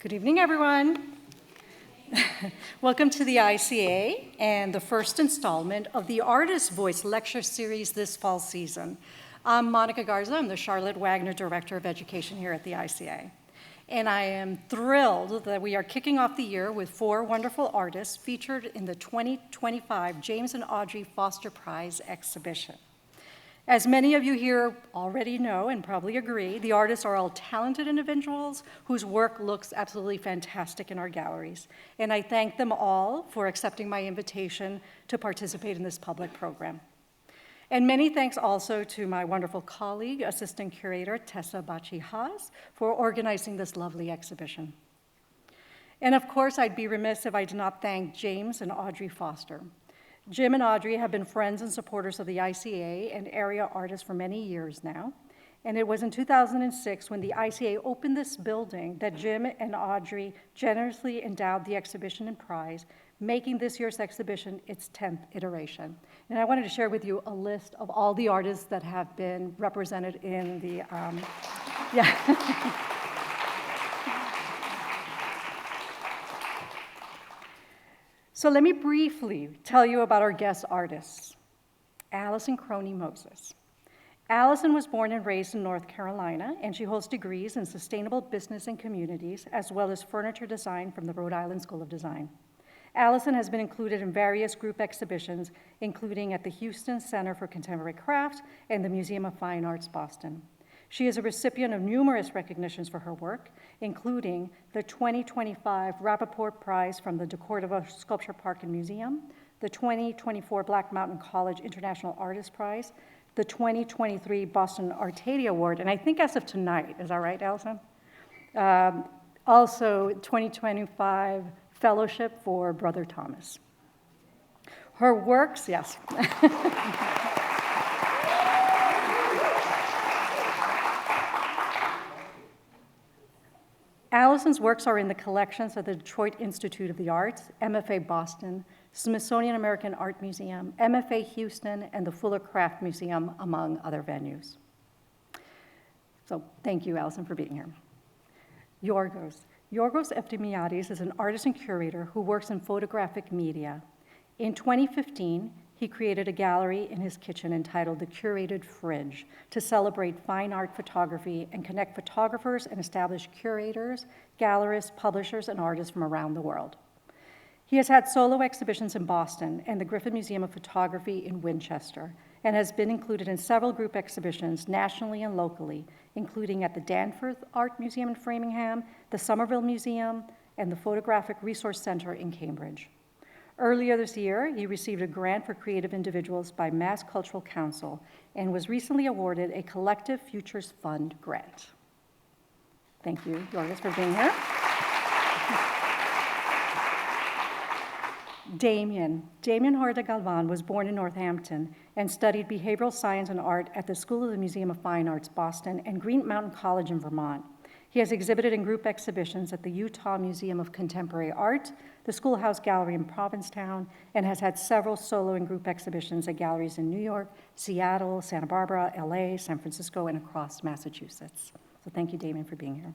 Good evening, everyone. Welcome to the ICA and the first installment of the Artist Voice Lecture Series this fall season. I'm Monica Garza. I'm the Charlotte Wagner Director of Education here at the ICA. And I am thrilled that we are kicking off the year with 4 wonderful artists featured in the 2025 James and Audrey Foster Prize exhibition. As many of you here already know and probably agree, the artists are all talented individuals whose work looks absolutely fantastic in our galleries. And I thank them all for accepting my invitation to participate in this public program. And many thanks also to my wonderful colleague, Assistant Curator Tessa Bachi Haas, for organizing this lovely exhibition. And of course, I'd be remiss if I did not thank James and Audrey Foster. Jim and Audrey have been friends and supporters of the ICA and area artists for many years now. And it was in 2006 when the ICA opened this building that Jim and Audrey generously endowed the exhibition and prize, making this year's exhibition its 10th iteration. And I wanted to share with you a list of all the artists that have been represented in the, So let me briefly tell you about our guest artists. Alison Croney Moses. Alison was born and raised in North Carolina, and she holds degrees in sustainable business and communities, as well as furniture design from the Rhode Island School of Design. Alison has been included in various group exhibitions, including at the Houston Center for Contemporary Craft and the Museum of Fine Arts, Boston. She is a recipient of numerous recognitions for her work, including the 2025 Rappaport Prize from the DeCordova Sculpture Park and Museum, the 2024 Black Mountain College International Artist Prize, the 2023 Boston Artadia Award, and I think as of tonight, is that right, Alison? Also, 2025 Fellowship for Brother Thomas. Her works, yes. Alison's works are in the collections of the Detroit Institute of the Arts, MFA Boston, Smithsonian American Art Museum, MFA Houston, and the Fuller Craft Museum, among other venues. So thank you, Alison, for being here. Yorgos Efthymiadis is an artist and curator who works in photographic media. In 2015, he created a gallery in his kitchen entitled The Curated Fridge to celebrate fine art photography and connect photographers and established curators, gallerists, publishers, and artists from around the world. He has had solo exhibitions in Boston and the Griffith Museum of Photography in Winchester, and has been included in several group exhibitions nationally and locally, including at the Danforth Art Museum in Framingham, the Somerville Museum, and the Photographic Resource Center in Cambridge. Earlier this year, he received a grant for creative individuals by Mass Cultural Council and was recently awarded a Collective Futures Fund grant. Thank you, Yorgos, for being here. Damien Hoar de Galvan was born in Northampton and studied behavioral science and art at the School of the Museum of Fine Arts, Boston, and Green Mountain College in Vermont. He has exhibited in group exhibitions at the Utah Museum of Contemporary Art, the Schoolhouse Gallery in Provincetown, and has had several solo and group exhibitions at galleries in New York, Seattle, Santa Barbara, LA, San Francisco, and across Massachusetts. So thank you, Damien, for being here.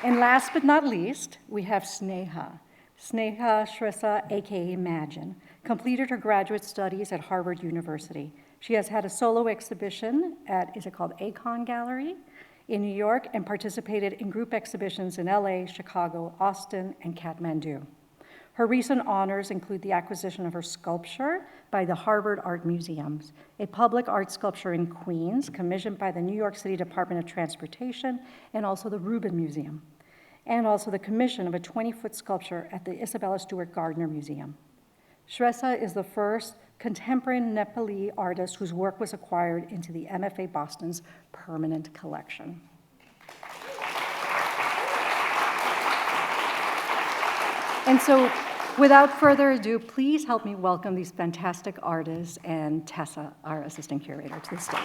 And last but not least, we have Sneha Shrestha, aka Imagine, completed her graduate studies at Harvard University. She has had a solo exhibition at, is it called Acon Gallery in New York, and participated in group exhibitions in LA, Chicago, Austin, and Kathmandu. Her recent honors include the acquisition of her sculpture by the Harvard Art Museums, a public art sculpture in Queens commissioned by the New York City Department of Transportation, and also the Rubin Museum, and also the commission of a 20-foot sculpture at the Isabella Stewart Gardner Museum. Shrestha is the first contemporary Nepali artist whose work was acquired into the MFA Boston's permanent collection. And so, without further ado, please help me welcome these fantastic artists and Tessa, our assistant curator, to the stage.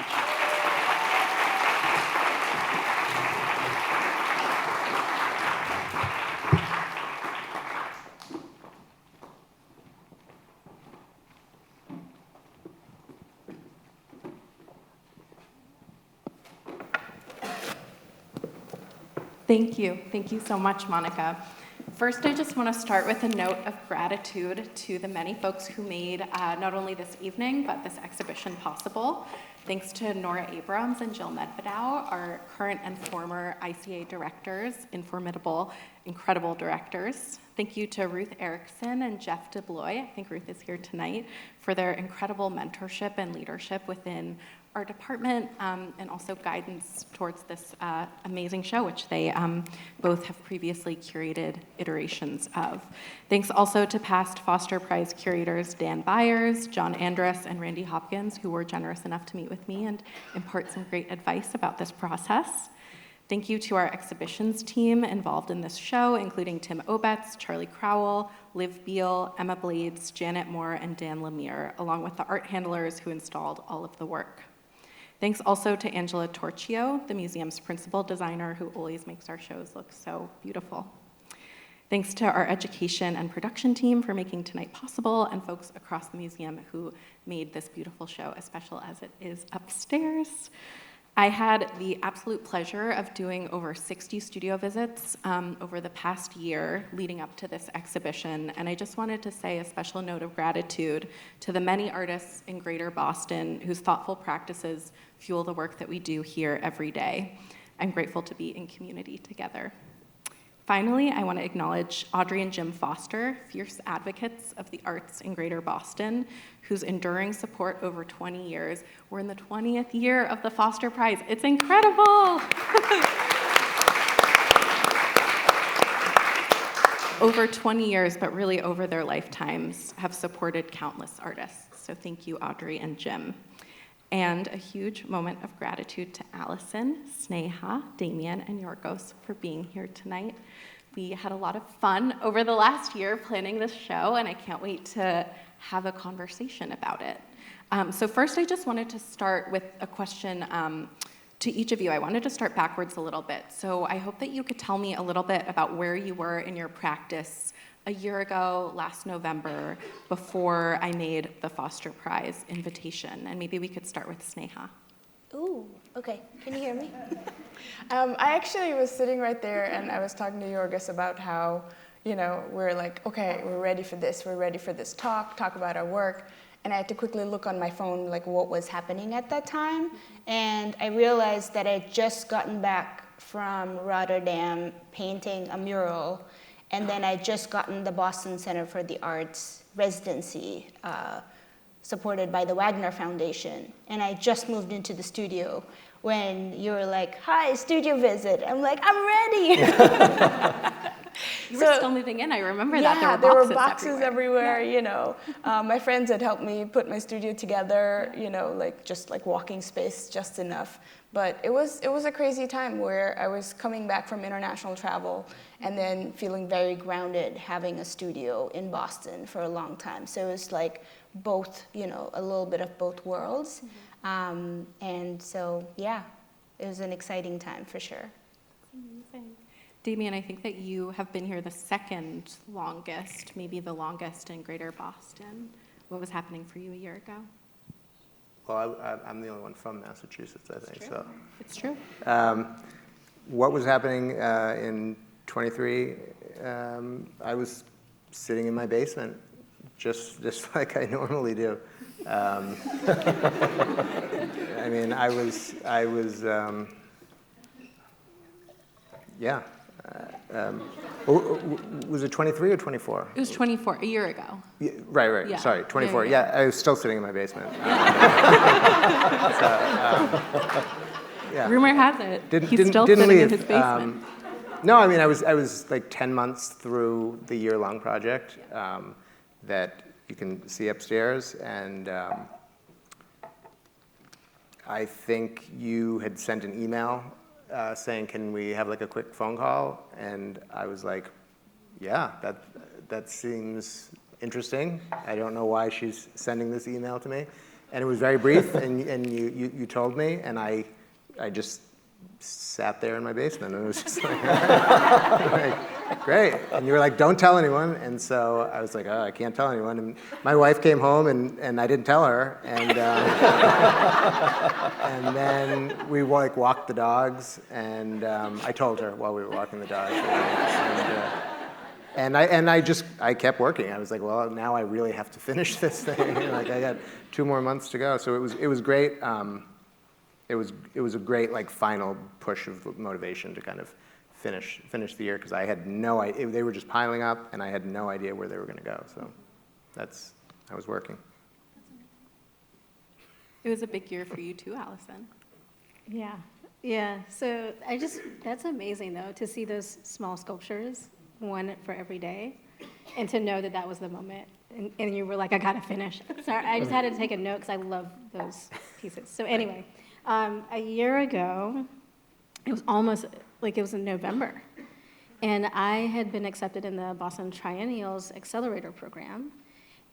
Thank you. Thank you so much, Monica. First, I just want to start with a note of gratitude to the many folks who made not only this evening, but this exhibition possible. Thanks to Nora Abrams and Jill Medvedow, our current and former ICA directors, formidable, incredible directors. Thank you to Ruth Erickson and Jeff DeBloy, I think Ruth is here tonight, for their incredible mentorship and leadership within our department, and also guidance towards this amazing show, which they both have previously curated iterations of. Thanks also to past Foster Prize curators Dan Byers, John Andrus, and Randy Hopkins, who were generous enough to meet with me and impart some great advice about this process. Thank you to our exhibitions team involved in this show, including Tim Obetz, Charlie Crowell, Liv Beal, Emma Blades, Janet Moore, and Dan Lemire, along with the art handlers who installed all of the work. Thanks also to Angela Torchio, the museum's principal designer, who always makes our shows look so beautiful. Thanks to our education and production team for making tonight possible, and folks across the museum who made this beautiful show as special as it is upstairs. I had the absolute pleasure of doing over 60 studio visits over the past year leading up to this exhibition, and I just wanted to say a special note of gratitude to the many artists in Greater Boston whose thoughtful practices fuel the work that we do here every day. I'm grateful to be in community together. Finally, I want to acknowledge Audrey and Jim Foster, fierce advocates of the arts in Greater Boston, whose enduring support over 20 years. We're in the 20th year of the Foster Prize. It's incredible! Over 20 years, but really over their lifetimes, have supported countless artists. So thank you, Audrey and Jim. And a huge moment of gratitude to Alison, Sneha, Damien, and Yorgos for being here tonight. We had a lot of fun over the last year planning this show, and I can't wait to have a conversation about it. So first, I just wanted to start with a question to each of you. I wanted to start backwards a little bit. So I hope that you could tell me a little bit about where you were in your practice a year ago, last November, before I made the Foster Prize invitation. And maybe we could start with Sneha. Ooh, okay. Can you hear me? I actually was sitting right there, and I was talking to Yorgos about how, we're like, okay, we're ready for this talk about our work. And I had to quickly look on my phone, like what was happening at that time. And I realized that I had just gotten back from Rotterdam painting a mural. And then I just gotten the Boston Center for the Arts residency, supported by the Wagner Foundation. And I just moved into the studio when you were like, hi, studio visit. I'm like, I'm ready. You were still moving in, I remember that. Yeah, there were boxes everywhere. Yeah. My friends had helped me put my studio together, just like walking space, just enough. But it was a crazy time where I was coming back from international travel and then feeling very grounded having a studio in Boston for a long time. So it was like both, a little bit of both worlds. Mm-hmm. And so, yeah, it was an exciting time for sure. Amazing. Damien, I think that you have been here the second longest, maybe the longest in Greater Boston. What was happening for you a year ago? Well, I'm the only one from Massachusetts, I think. So it's true. What was happening in 23? I was sitting in my basement, just like I normally do. I mean, I was, yeah. Was it 23 or 24? It was 24, a year ago. Yeah, right. Yeah. Sorry, 24. Yeah, I was still sitting in my basement. Yeah. Rumor has it he's still sitting in his basement. No, I mean, I was like 10 months through the year-long project that you can see upstairs, and I think you had sent an email saying, can we have like a quick phone call? And I was like, yeah, that seems interesting. I don't know why she's sending this email to me. And it was very brief, and you told me, and I just sat there in my basement, and it was just like, like, great. And you were like, don't tell anyone. And so I was like, oh, I can't tell anyone. And my wife came home, and I didn't tell her. And and then we like walked the dogs, and I told her while we were walking the dogs. And I kept working. I was like, well, now I really have to finish this thing. Like I got 2 more months to go. So it was great. It was a great like final push of motivation to kind of finish the year, because I had no idea. They were just piling up, and I had no idea where they were going to go. So I was working. It was a big year for you too, Alison. Yeah. So that's amazing though, to see those small sculptures, one for every day, and to know that was the moment. And you were like, I gotta finish. Sorry, I just had to take a note because I love those pieces. So anyway, a year ago, it was in November, and I had been accepted in the Boston Triennial's Accelerator Program,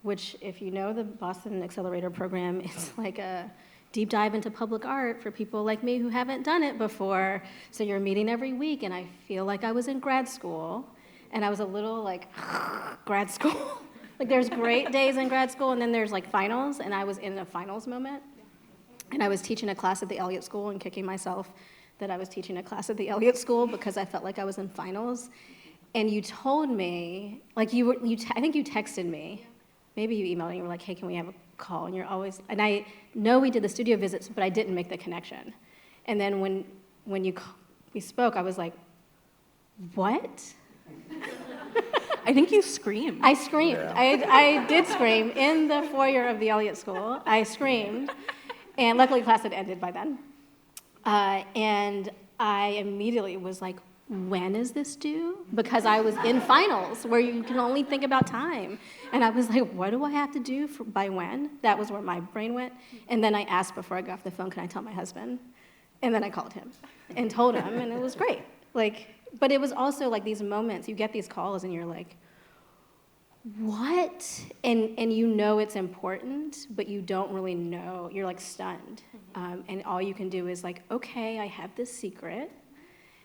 which, if you know the Boston Accelerator Program, it's like a deep dive into public art for people like me who haven't done it before. So you're meeting every week, and I feel like I was in grad school, and I was a little like, grad school. Like there's great days in grad school, and then there's like finals, and I was in a finals moment. And I was teaching a class at the Elliott School and kicking myself that I was teaching a class at the Elliott School because I felt like I was in finals. And you told me, like I think you texted me, maybe you emailed me, you were like, hey, can we have a call? And you're always, and I know we did the studio visits, but I didn't make the connection. And then when we spoke, I was like, what? I think you screamed. I screamed. Yeah. I did scream in the foyer of the Elliott School. I screamed. And luckily class had ended by then. And I immediately was like, when is this due? Because I was in finals where you can only think about time. And I was like, what do I have to do by when? That was where my brain went. And then I asked before I got off the phone, can I tell my husband? And then I called him and told him, and it was great. But it was also like these moments, you get these calls and you're like, what? And you know it's important, but you don't really know. You're like stunned. And all you can do is like, okay, I have this secret,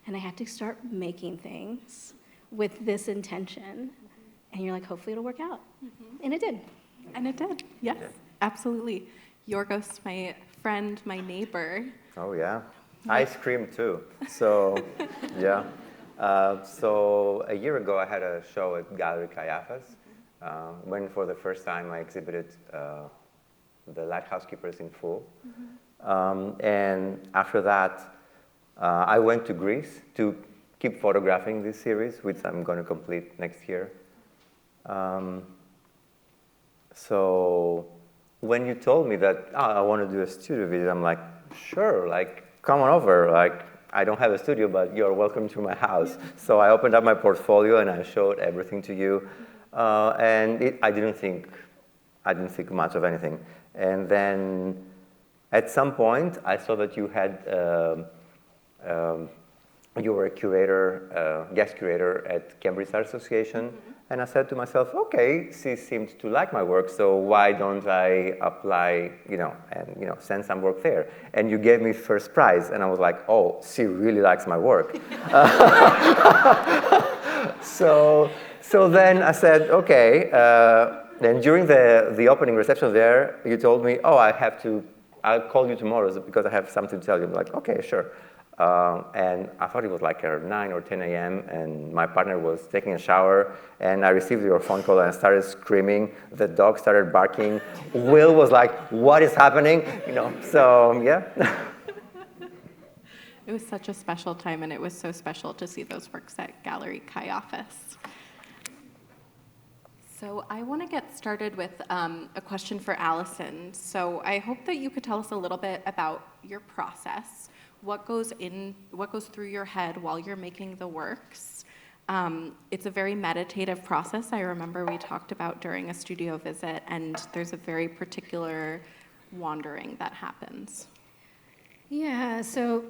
and I have to start making things with this intention. And you're like, hopefully it'll work out. And it did. And it did, yes, absolutely. Yorgos, my friend, my neighbor. Oh, yeah. I screamed too. So, yeah. So a year ago, I had a show at Gallery Caiaphas. When for the first time I exhibited The Lighthouse Keepers in full. And after that, I went to Greece to keep photographing this series, which I'm going to complete next year. So when you told me that, I want to do a studio visit, I'm like, sure, like, come on over. Like, I don't have a studio, but you're welcome to my house. So I opened up my portfolio and I showed everything to you. And I didn't think much of anything. And then at some point, I saw that you had, you were a curator, guest curator at Cambridge Art Association. And I said to myself, okay, she seems to like my work, so why don't I apply, and send some work there? And you gave me first prize, and I was like, oh, she really likes my work. So then I said, okay. Then during the opening reception there, you told me, oh, I'll call you tomorrow because I have something to tell you. I'm like, okay, sure. And I thought it was like 9 or 10 a.m. and my partner was taking a shower, and I received your phone call and I started screaming. The dog started barking. Will was like, what is happening? So yeah. It was such a special time, and it was so special to see those works at Gallery Caiaphas. So I want to get started with a question for Alison. So I hope that you could tell us a little bit about your process. What goes through your head while you're making the works? It's a very meditative process. I remember we talked about during a studio visit, and there's a very particular wandering that happens. Yeah, so,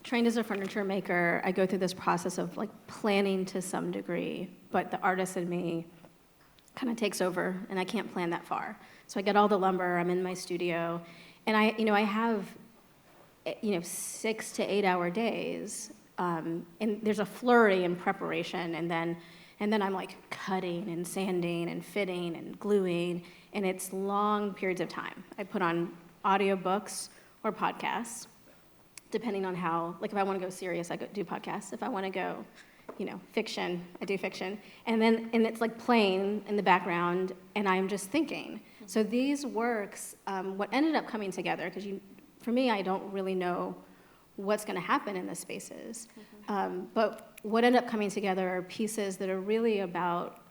trained as a furniture maker, I go through this process of like planning to some degree, but the artist in me kind of takes over, and I can't plan that far. So I get all the lumber, I'm in my studio, and I have 6 to 8 hour days, and there's a flurry in preparation, and then I'm like cutting and sanding and fitting and gluing, and it's long periods of time. I put on audiobooks or podcasts, depending on how, like if I want to go serious, I do podcasts. If I want to go, fiction, I do fiction. And it's like playing in the background, and I'm just thinking. So these works, what ended up coming together, because for me, I don't really know what's going to happen in the spaces. But what ended up coming together are pieces that are really about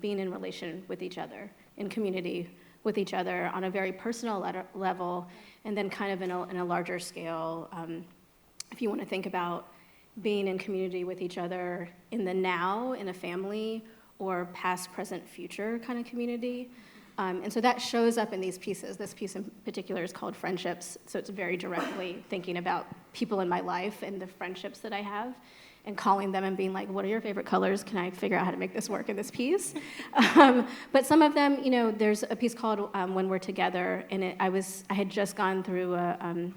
being in relation with each other, in community with each other on a very personal level, and then kind of in a larger scale. If you want to think about being in community with each other in the now, in a family, or past, present, future kind of community. And so that shows up in these pieces. This piece in particular is called Friendships, so it's very directly thinking about people in my life and the friendships that I have, and calling them and being like, what are your favorite colors? Can I figure out how to make this work in this piece? But some of them, there's a piece called When We're Together, and I had just gone through a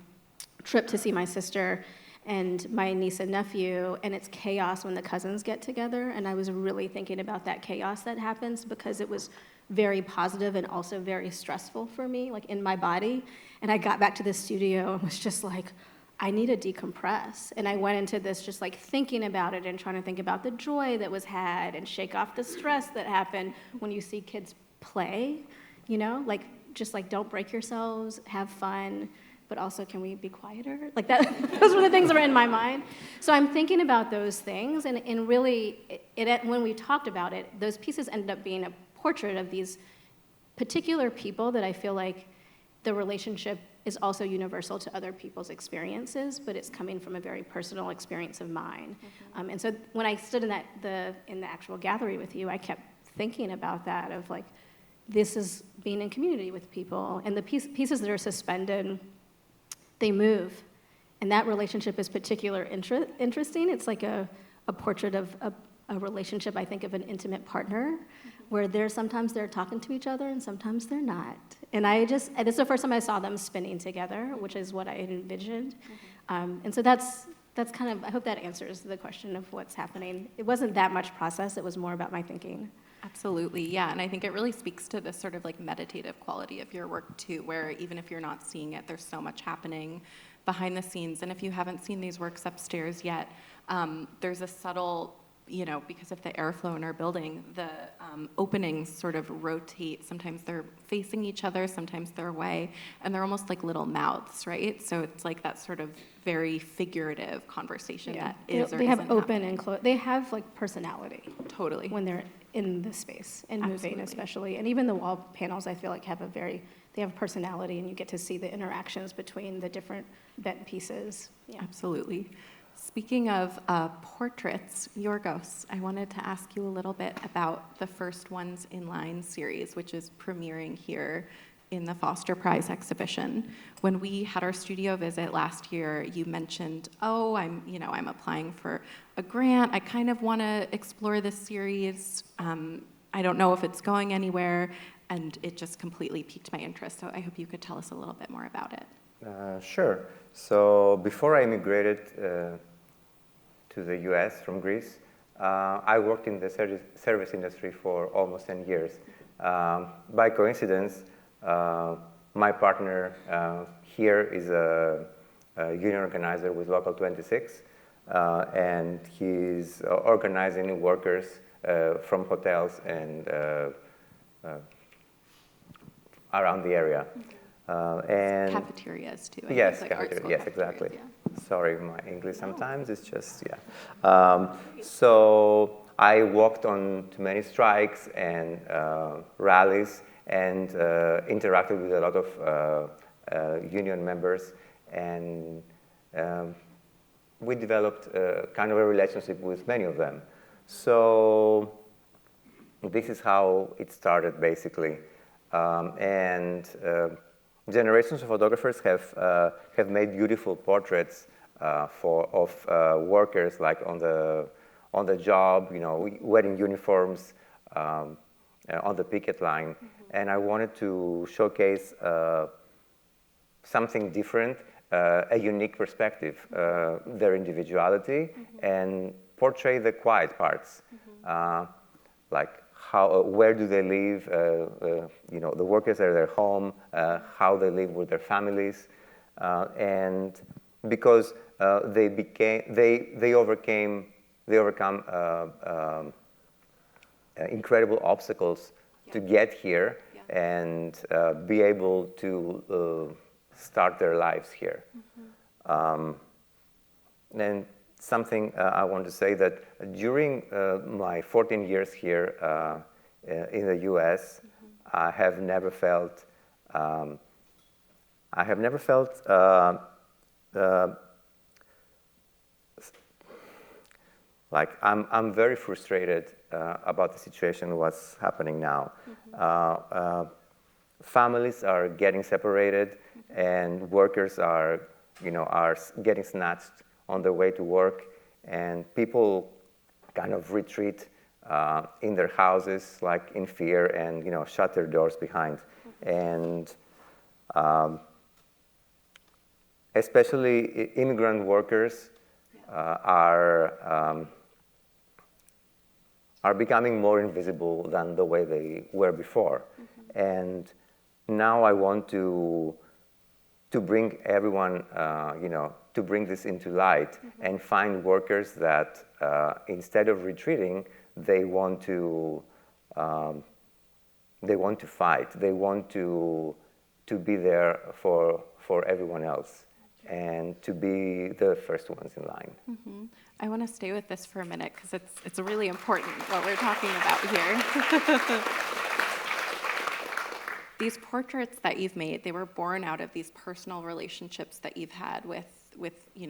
trip to see my sister and my niece and nephew, and it's chaos when the cousins get together, and I was really thinking about that chaos that happens because it was very positive and also very stressful for me, like in my body. And I got back to the studio and was just like, I need to decompress. And I went into this just like thinking about it and trying to think about the joy that was had and shake off the stress that happened when you see kids play, like just like don't break yourselves, have fun, but also can we be quieter? Like that, those were the things that were in my mind. So I'm thinking about those things, and really, when we talked about it, those pieces ended up being a portrait of these particular people that I feel like the relationship is also universal to other people's experiences, but it's coming from a very personal experience of mine. And so when I stood in the actual gallery with you, I kept thinking about that of like, this is being in community with people, and the pieces that are suspended, they move, and that relationship is particularly interesting. It's like a portrait of a relationship, I think, of an intimate partner, where sometimes they're talking to each other and sometimes they're not. And this is the first time I saw them spinning together, which is what I had envisioned. And so that's kind of, I hope that answers the question of what's happening. It wasn't that much process, it was more about my thinking. Absolutely, yeah, and I think it really speaks to this sort of like meditative quality of your work too, where even if you're not seeing it, there's so much happening behind the scenes. And if you haven't seen these works upstairs yet, there's a subtle, because of the airflow in our building, the openings sort of rotate. Sometimes they're facing each other, sometimes they're away, and they're almost like little mouths, right? So it's like that sort of very figurative conversation that is or they have isn't open happening. and closed. They have like personality. Totally. When they're in the space and Absolutely. moving, especially, and even the wall panels, I feel like they have personality, and you get to see the interactions between the different bent pieces. Yeah. Absolutely. Speaking of portraits, Yorgos, I wanted to ask you a little bit about the First Ones in Line series, which is premiering here in the Foster Prize exhibition. When we had our studio visit last year, you mentioned, I'm applying for a grant. I kind of want to explore this series. I don't know if it's going anywhere, and it just completely piqued my interest. So I hope you could tell us a little bit more about it. Sure. So before I immigrated to the US from Greece, I worked in the service industry for almost 10 years. By coincidence, my partner here is a union organizer with Local 26, and he's organizing workers from hotels and around the area. And Cafeterias too. yes, like art school yes, exactly. cafeterias, yeah. Sorry, my English sometimes it's just, yeah. So I walked on to many strikes and rallies and interacted with a lot of union members, and we developed kind of a relationship with many of them. So this is how it started, basically. Generations of photographers have made beautiful portraits of workers, like on the job, wearing uniforms, on the picket line. Mm-hmm. And I wanted to showcase something different a unique perspective, their individuality, and portray the quiet parts, like where do they live, the workers at their home, how they live with their families, and because they overcome incredible obstacles to get here and be able to start their lives here. And something I want to say that during my 14 years here in the U.S., I have never felt like I'm very frustrated about the situation, what's happening now. Families are getting separated, and workers are getting snatched on their way to work, and people kind of retreat in their houses, like in fear, and shut their doors behind. And especially immigrant workers are becoming more invisible than the way they were before. And now I want to bring everyone, to bring this into light and find workers that instead of retreating, they want to fight. They want to be there for everyone else and to be the first ones in line. I want to stay with this for a minute because it's really important what we're talking about here. These portraits that you've made, they were born out of these personal relationships that you've had with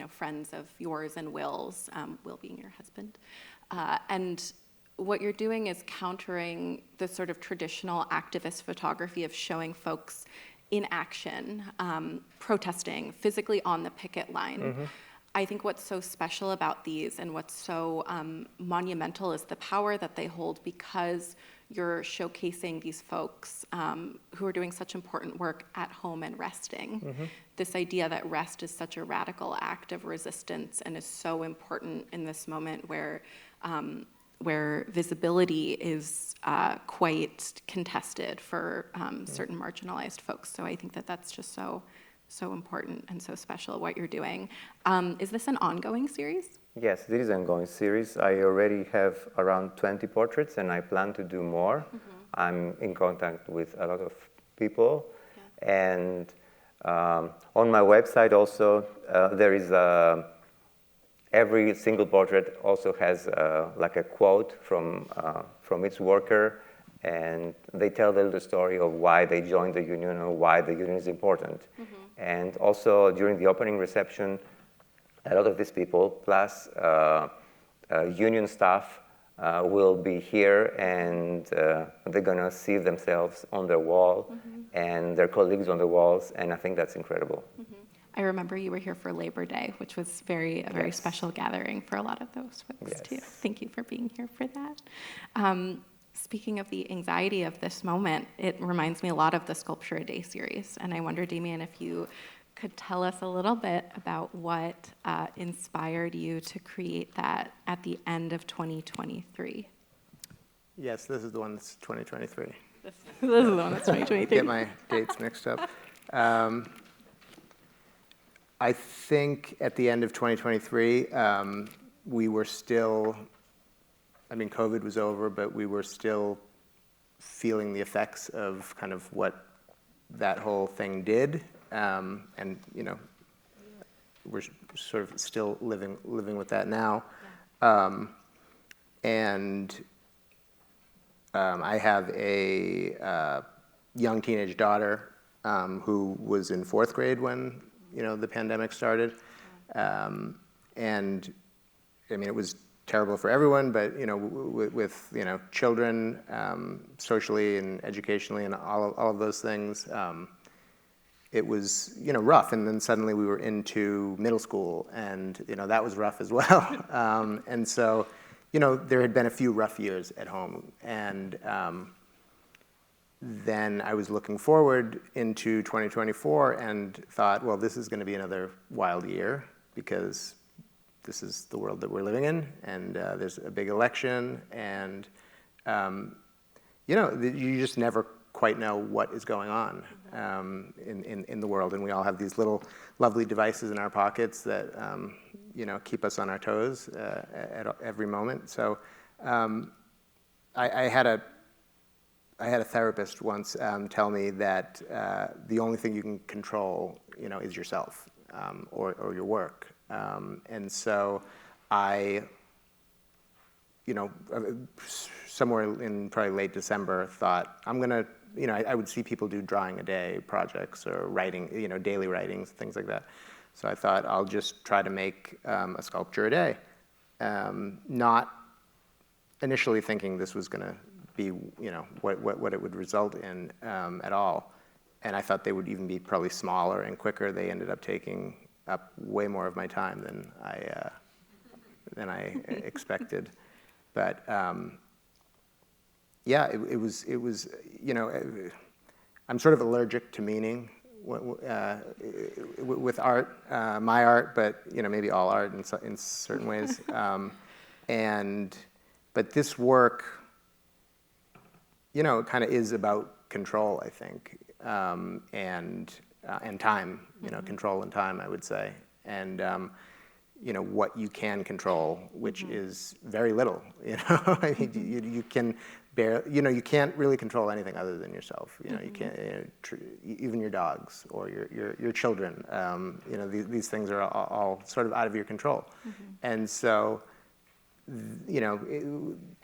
friends of yours and Will's, Will being your husband. And what you're doing is countering the sort of traditional activist photography of showing folks in action, protesting, physically on the picket line. I think what's so special about these and what's so monumental is the power that they hold, because you're showcasing these folks who are doing such important work at home and resting. This idea that rest is such a radical act of resistance and is so important in this moment where visibility is quite contested for certain marginalized folks. So I think that that's just so important and so special what you're doing. Is this an ongoing series? Yes, this is an ongoing series. I already have around 20 portraits, and I plan to do more. I'm in contact with a lot of people. And on my website also, there is every single portrait also has like a quote from its worker, and they tell the story of why they joined the union or why the union is important. And also during the opening reception, a lot of these people, plus union staff, will be here, and they're gonna see themselves on their wall and their colleagues on the walls, and I think that's incredible. I remember you were here for Labor Day, which was a very special gathering for a lot of those folks too. Thank you for being here for that. Speaking of the anxiety of this moment, it reminds me a lot of the Sculpture a Day series, and I wonder, Damien, if you could tell us a little bit about what inspired you to create that at the end of 2023. Yes, this is the one that's 2023. This is the one that's 2023. Get my dates mixed up. I think at the end of 2023, we were still, COVID was over, but we were still feeling the effects of kind of what that whole thing did. And we're sort of still living with that now. And I have a young teenage daughter who was in 4th grade when the pandemic started. And it was terrible for everyone, but with children, socially and educationally and all of those things, it was rough. And then suddenly we were into middle school, and that was rough as well. And so there had been a few rough years at home, and then I was looking forward into 2024 and thought, well, this is going to be another wild year because this is the world that we're living in, and there's a big election, and you just never quite know what is going on in the world, and we all have these little lovely devices in our pockets that keep us on our toes at every moment. So I had a therapist once tell me that the only thing you can control, is yourself or your work. And so I, somewhere in probably late December, thought I'm gonna, I would see people do drawing a day projects or writing, daily writings, things like that. So I thought I'll just try to make a sculpture a day, not initially thinking this was gonna be, what it would result in at all. And I thought they would even be probably smaller and quicker. They ended up taking up way more of my time than I expected. But yeah, it was I'm sort of allergic to meaning with art, my art, but maybe all art in certain ways. But this work, kind of is about control, I think, and time, control and time, I would say, and what you can control, which is very little. I mean, you can you can't really control anything other than yourself. You can't, even your dogs or your children. These things are all sort of out of your control, and so.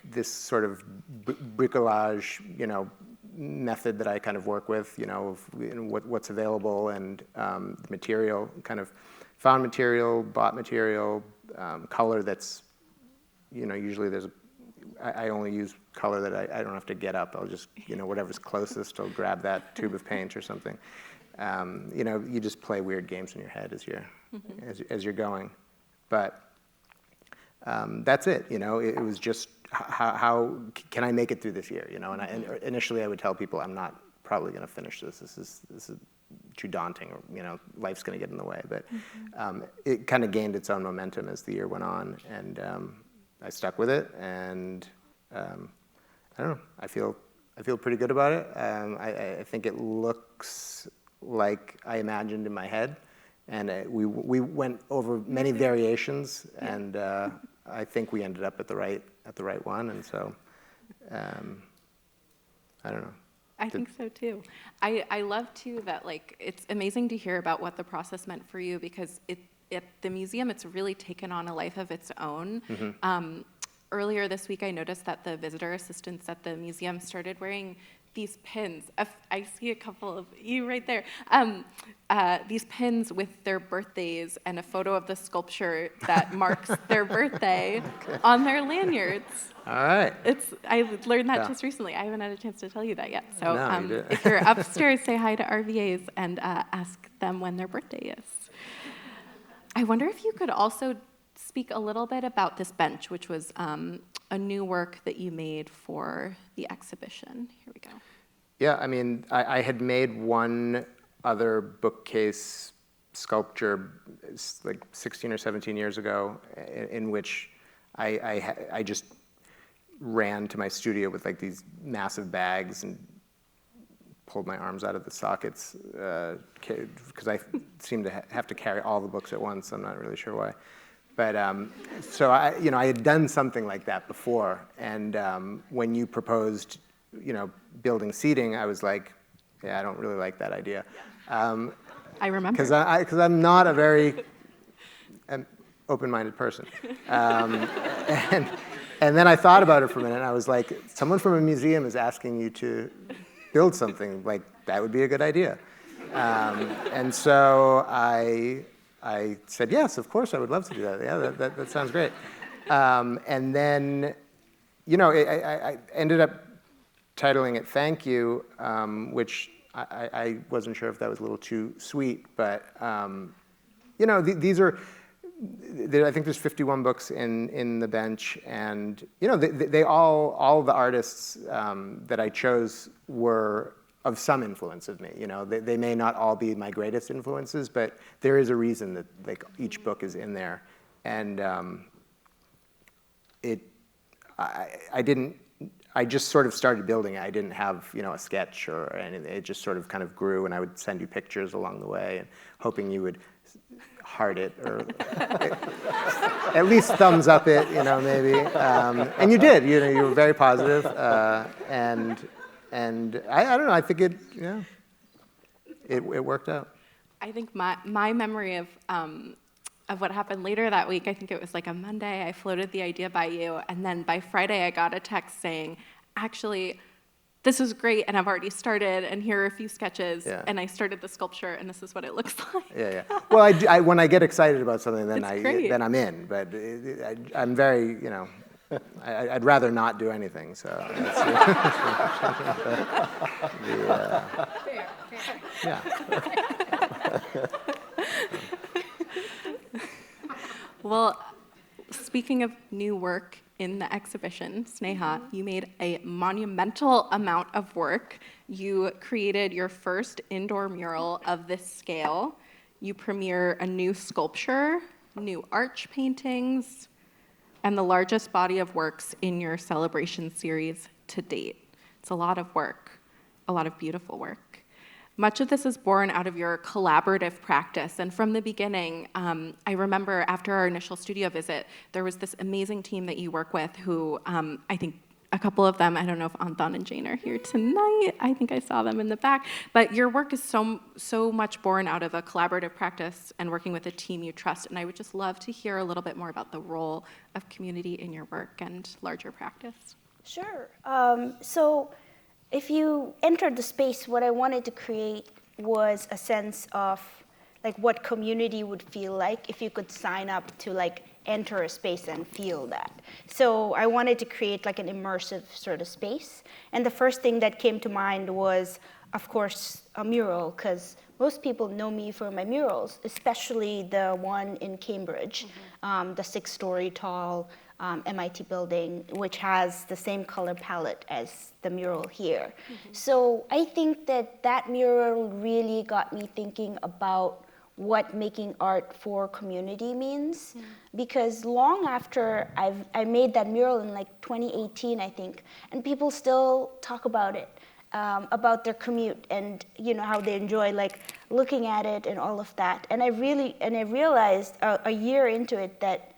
This sort of bricolage, method that I kind of work with, of what's available and the material, kind of found material, bought material, color that's, usually I only use color that I don't have to get up. I'll just, whatever's closest, I'll grab that tube of paint or something. You just play weird games in your head as you're going, but. That's it. It was just how can I make it through this year? And initially I would tell people I'm not probably going to finish this. This is too daunting, or life's going to get in the way. But it kind of gained its own momentum as the year went on, and I stuck with it. And I don't know. I feel pretty good about it. I think it looks like I imagined in my head. And we went over many variations, and I think we ended up at the right one. And so, I don't know. I think so too. I love too that it's amazing to hear about what the process meant for you, because at the museum it's really taken on a life of its own. Earlier this week I noticed that the visitor assistants at the museum started wearing these pins. I see a couple of you right there. These pins with their birthdays and a photo of the sculpture that marks their birthday on their lanyards. All right. I learned that just recently. I haven't had a chance to tell you that yet. So No, you did. if you're upstairs, say hi to RVAs and ask them when their birthday is. I wonder if you could also speak a little bit about this bench, which was a new work that you made for the exhibition. Here we go. Yeah, I mean, I had made one other bookcase sculpture like 16 or 17 years ago, in which I just ran to my studio with like these massive bags and pulled my arms out of the sockets because I seemed to have to carry all the books at once. I'm not really sure why. But so I had done something like that before, and when you proposed, building seating, I was like, yeah, I don't really like that idea. I remember. Because I'm not a very open-minded person, and then I thought about it for a minute, and I was like, someone from a museum is asking you to build something, like that would be a good idea, and so I said, yes, of course, I would love to do that. Yeah, that sounds great. And then, I ended up titling it Thank You, which I wasn't sure if that was a little too sweet, but, these are, I think there's 51 books in the bench, and they all the artists that I chose were of some influence of me. They may not all be my greatest influences, but there is a reason that like each book is in there, and I just sort of started building it. I didn't have a sketch or anything. It just sort of kind of grew, and I would send you pictures along the way, and hoping you would heart it or at least thumbs up it, maybe. And you did. You were very positive, and I don't know. I think it worked out. I think my memory of what happened later that week, I think it was like a Monday, I floated the idea by you, and then by Friday I got a text saying, actually, this is great, and I've already started, and here are a few sketches, and I started the sculpture, and this is what it looks like. Yeah. Well, I when I get excited about something, then It's I'm in. But I'm very, I'd rather not do anything. So. Yeah. Well, speaking of new work in the exhibition, Sneha, you made a monumental amount of work. You created your first indoor mural of this scale. You premiere a new sculpture, new arch paintings, and the largest body of works in your celebration series to date. It's a lot of work, a lot of beautiful work. Much of this is born out of your collaborative practice, and from the beginning, I remember after our initial studio visit, there was this amazing team that you work with who, I think a couple of them, I don't know if Anton and Jane are here tonight, I think I saw them in the back, but your work is so much born out of a collaborative practice and working with a team you trust, and I would just love to hear a little bit more about the role of community in your work and larger practice. Sure. So if you entered the space, what I wanted to create was a sense of like what community would feel like if you could sign up to like enter a space and feel that. So I wanted to create like an immersive sort of space. And the first thing that came to mind was, of course, a mural, because most people know me for my murals, especially the one in Cambridge, the 6-story tall MIT building, which has the same color palette as the mural here. So I think that mural really got me thinking about what making art for community means, because long after I made that mural in like 2018, I think, and people still talk about it, about their commute and how they enjoy like looking at it and all of that. And I realized a year into it that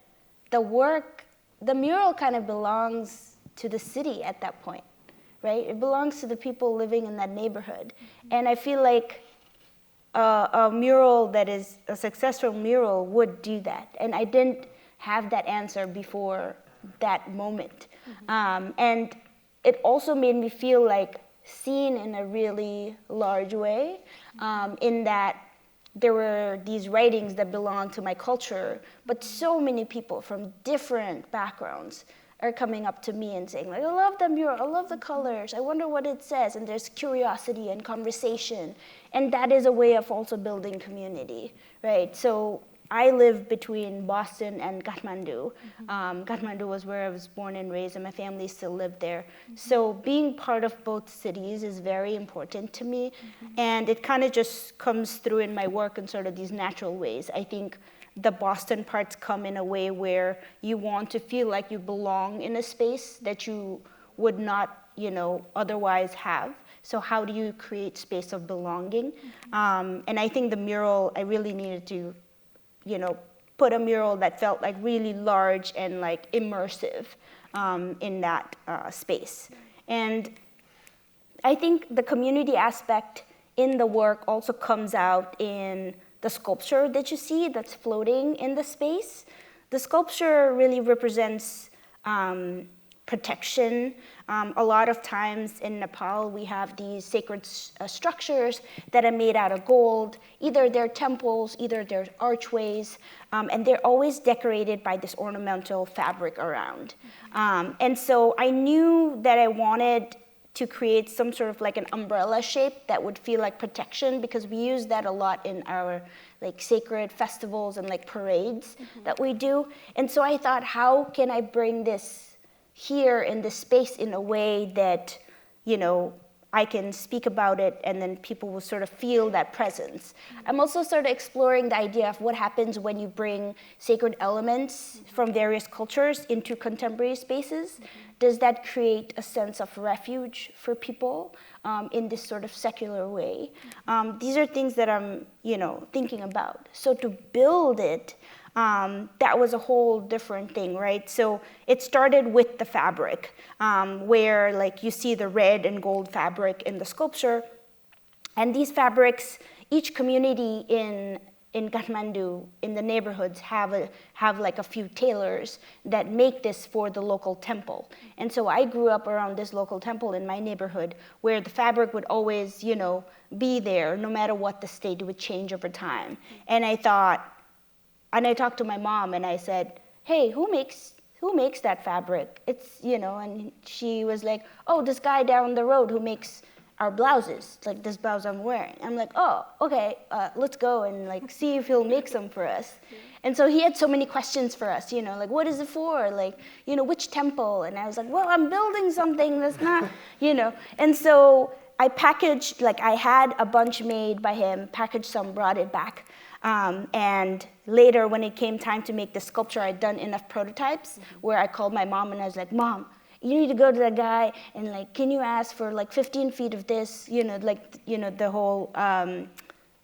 the mural kind of belongs to the city at that point, right? It belongs to the people living in that neighborhood. And I feel like a mural that is a successful mural would do that. And I didn't have that answer before that moment. And it also made me feel like seen in a really large way, in that there were these writings that belonged to my culture, but so many people from different backgrounds are coming up to me and saying, like, I love the mural, I love the colors, I wonder what it says, and there's curiosity and conversation, and that is a way of also building community, right? So I live between Boston and Kathmandu. Kathmandu was where I was born and raised, and my family still lived there. So being part of both cities is very important to me, and it kind of just comes through in my work in sort of these natural ways. I think the Boston parts come in a way where you want to feel like you belong in a space that you would not, otherwise have. So how do you create space of belonging? And I think the mural, I really needed to put a mural that felt like really large and like immersive in that space. And I think the community aspect in the work also comes out in the sculpture that you see that's floating in the space. The sculpture really represents protection. A lot of times in Nepal, we have these sacred structures that are made out of gold. Either they're temples, either they're archways, and they're always decorated by this ornamental fabric around. And so I knew that I wanted to create some sort of like an umbrella shape that would feel like protection, because we use that a lot in our like sacred festivals and like parades that we do. And so I thought, how can I bring this here in this space in a way that, you know, I can speak about it and then people will sort of feel that presence. I'm also sort of exploring the idea of what happens when you bring sacred elements from various cultures into contemporary spaces. Does that create a sense of refuge for people in this sort of secular way? These are things that I'm, you know, thinking about. So to build it, that was a whole different thing, right? So it started with the fabric, where like you see the red and gold fabric in the sculpture. And these fabrics, each community in Kathmandu, in the neighborhoods, have like a few tailors that make this for the local temple. And so I grew up around this local temple in my neighborhood, where the fabric would always, you know, be there, no matter what the state, it would change over time. And I thought, and I talked to my mom and I said, hey, who makes that fabric? It's, you know, and she was like, oh, this guy down the road who makes our blouses, like this blouse I'm wearing. I'm like, oh, okay, let's go and like see if he'll make some for us. And so he had so many questions for us, you know, like, what is it for? Like, you know, which temple? And I was like, well, I'm building something that's not, you know. And so I packaged, like I had a bunch made by him, packaged some, brought it back. And later, when it came time to make the sculpture, I'd done enough prototypes where I called my mom and I was like, Mom, you need to go to that guy and like, can you ask for like 15 feet of this, you know, like, you know, the whole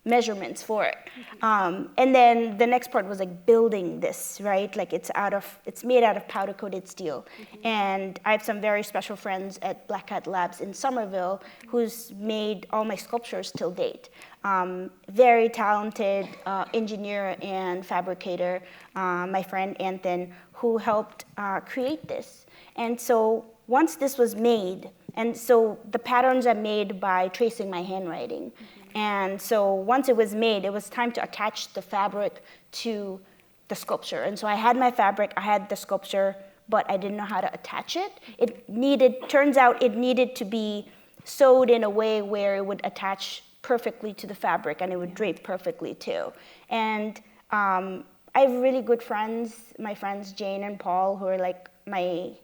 measurements for it. And then the next part was like building this, right? Like it's made out of powder coated steel. And I have some very special friends at Black Hat Labs in Somerville who's made all my sculptures till date. Very talented engineer and fabricator, my friend Anthony, who helped create this. And so once this was made, and so the patterns are made by tracing my handwriting. And so once it was made, it was time to attach the fabric to the sculpture. And so I had my fabric, I had the sculpture, but I didn't know how to attach it. Turns out it needed to be sewed in a way where it would attach perfectly to the fabric and it would drape perfectly too. And I have really good friends, my friends Jane and Paul, who are like my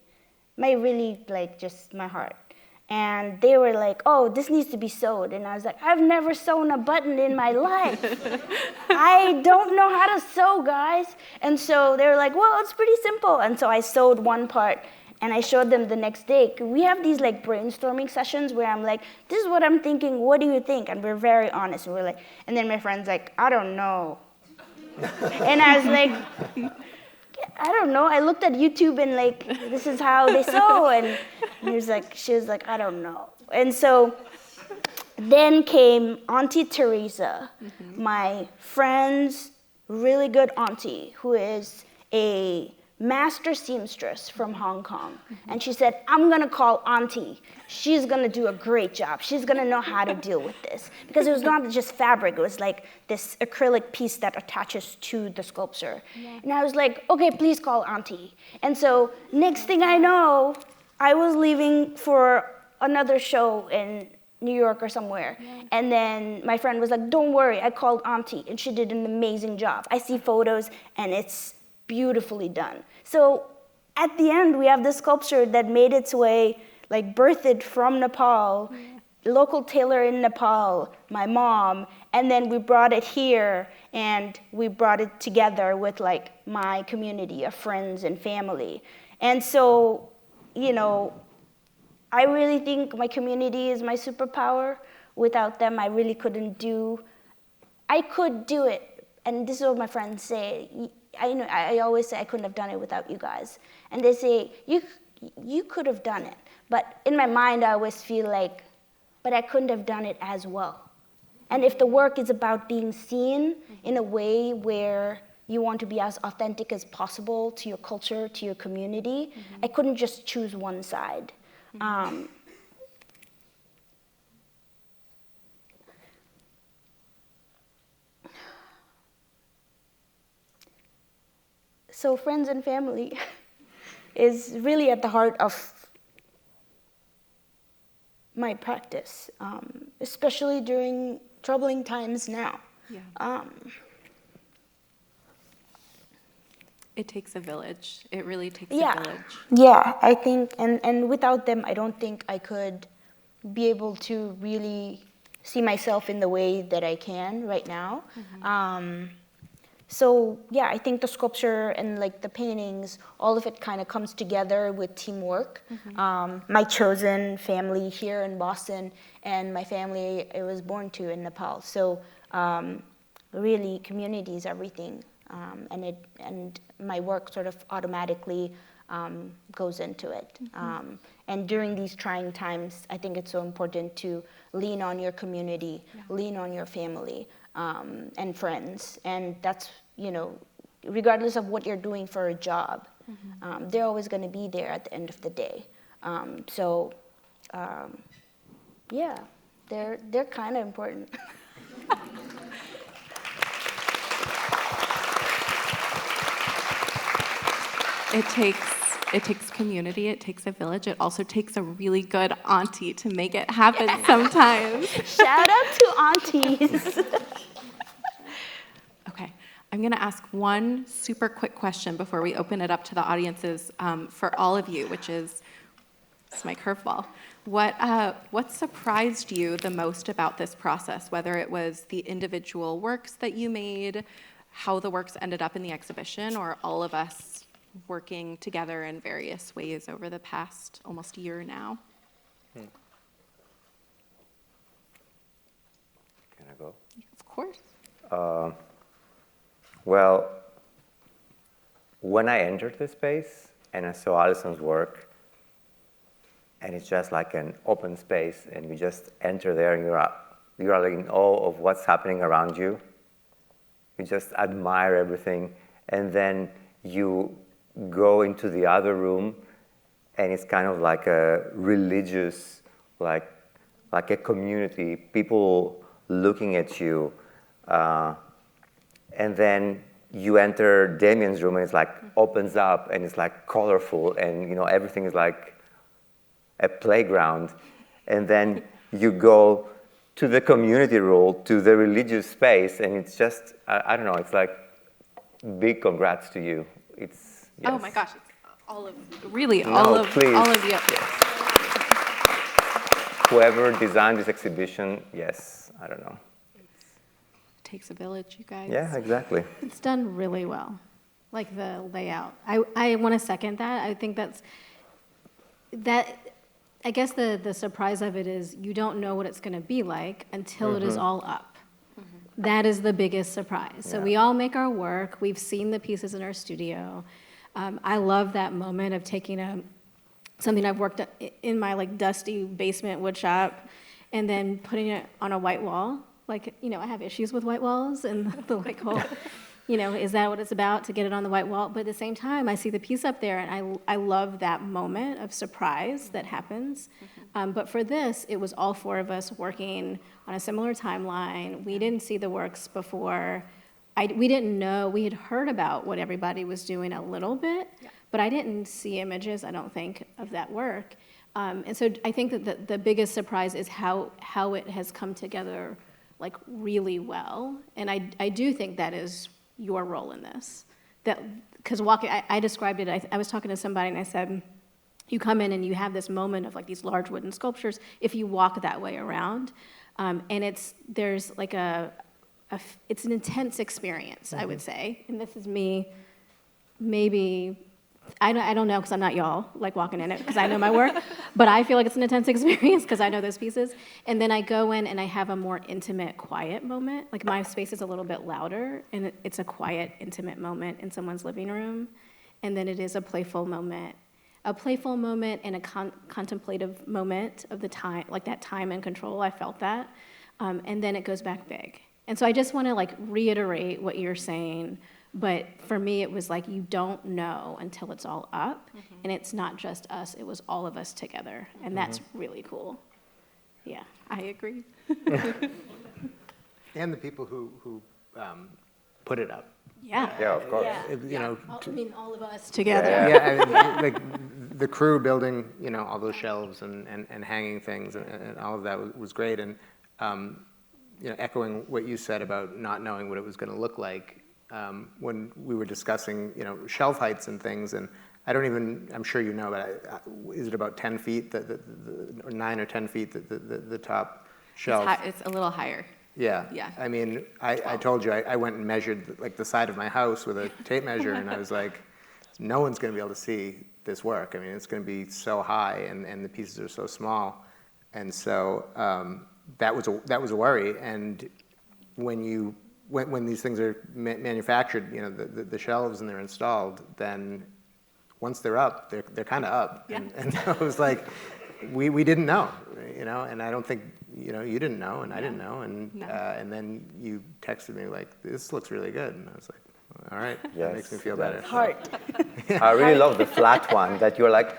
really like just my heart. And they were like, oh, this needs to be sewed. And I was like, I've never sewn a button in my life. I don't know how to sew, guys. And so they were like, well, it's pretty simple. And so I sewed one part and I showed them the next day. We have these like brainstorming sessions where I'm like, this is what I'm thinking, what do you think? And we're very honest. And we're like, and then my friend's like, I don't know. And I was like, I don't know. I looked at YouTube and like, this is how they sew. And she was like, I don't know. And so then came Auntie Teresa, my friend's really good auntie, who is a master seamstress from Hong Kong. And she said, I'm going to call Auntie. She's going to do a great job. She's going to know how to deal with this. Because it was not just fabric. It was like this acrylic piece that attaches to the sculpture. Yeah. And I was like, okay, please call Auntie. And so next thing I know, I was leaving for another show in New York or somewhere. Yeah. And then my friend was like, don't worry, I called Auntie. And she did an amazing job. I see photos, and it's beautifully done. So at the end, we have this sculpture that made its way, like birthed from Nepal, local tailor in Nepal, my mom, and then we brought it here, and we brought it together with like my community of friends and family. And so, you know, I really think my community is my superpower. Without them, I really couldn't do, I could do it, and this is what my friends say. I always say I couldn't have done it without you guys. And they say, you could have done it. But in my mind, I always feel like, but I couldn't have done it as well. And if the work is about being seen in a way where you want to be as authentic as possible to your culture, to your community, I couldn't just choose one side. So friends and family is really at the heart of my practice, especially during troubling times now. Yeah. It takes a village. It really takes a village. Yeah, I think, and without them, I don't think I could be able to really see myself in the way that I can right now. So yeah, I think the sculpture and like the paintings, all of it kind of comes together with teamwork. My chosen family here in Boston and my family I was born to in Nepal. So really, community is everything, and my work sort of automatically goes into it. And during these trying times, I think it's so important to lean on your community, lean on your family, and friends. And that's, regardless of what you're doing for a job, they're always going to be there at the end of the day. Yeah, they're kind of important. It takes community, it takes a village, it also takes a really good auntie to make it happen sometimes. Shout out to aunties. Okay, I'm gonna ask one super quick question before we open it up to the audiences for all of you, which is, it's my curveball. What surprised you the most about this process, whether it was the individual works that you made, how the works ended up in the exhibition, or all of us working together in various ways over the past almost year now? Can I go? Of course. Well, when I entered the space and I saw Alison's work, and it's just like an open space, and you just enter there and you are like in awe of what's happening around you. You just admire everything, and then you go into the other room, and it's kind of like a religious, like a community, people looking at you. And then you enter Damien's room, and it's like opens up, and it's like colorful, and everything is like a playground. And then you go to the community room, to the religious space, and it's just, I don't know, it's like big congrats to you. It's yes. Oh my gosh, it's all of, really, No, all of please. all of you. Yes. Whoever designed this exhibition, yes, I don't know. It takes a village, you guys. Yeah, exactly. It's done really well, like the layout. I want to second that. I think I guess the surprise of it is you don't know what it's going to be like until it is all up. That is the biggest surprise. So we all make our work. We've seen the pieces in our studio. I love that moment of taking something I've worked in my like dusty basement wood shop and then putting it on a white wall. Like, I have issues with white walls and the like whole, is that what it's about to get it on the white wall? But at the same time, I see the piece up there and I love that moment of surprise that happens. But for this, it was all four of us working on a similar timeline. We didn't see the works before. We didn't know. We had heard about what everybody was doing a little bit, but I didn't see images, I don't think, of that work. And so I think that the biggest surprise is how it has come together like really well. And I do think that is your role in this. Because I described it, I was talking to somebody and I said, you come in and you have this moment of like these large wooden sculptures if you walk that way around. And there's like it's an intense experience, I would say. And this is me, maybe, I don't know because I'm not y'all, like walking in it because I know my work, but I feel like it's an intense experience because I know those pieces. And then I go in and I have a more intimate, quiet moment. Like my space is a little bit louder and it's a quiet, intimate moment in someone's living room. And then it is a playful moment and a contemplative moment of the time, like that time and control, I felt that. And then it goes back big. And so I just want to like reiterate what you're saying, but for me it was like you don't know until it's all up, and it's not just us, it was all of us together, and that's really cool. Yeah, I agree. And the people who put it up. Yeah. Yeah, of course. You know, I mean, all of us together. yeah, like the crew building, all those shelves and hanging things and all of that was great. And, echoing what you said about not knowing what it was going to look like, when we were discussing, shelf heights and things, and I'm sure you know, but is it about 10 feet, or 9 or 10 feet, the top shelf? It's a little higher. Yeah. Yeah. I mean, I told you, I went and measured like the side of my house with a tape measure, and I was like, no one's going to be able to see this work. I mean, it's going to be so high, and the pieces are so small, and so that was a worry. And when these things are manufactured, the shelves and they're installed, then once they're up, they're kind of up. Yeah. And so it was like, we didn't know, and I don't think, you didn't know, and I didn't know, and No. And then you texted me like, this looks really good, and I was like, all right, that Yes, makes me feel that better. is Heart. I really love the flat one that you're like,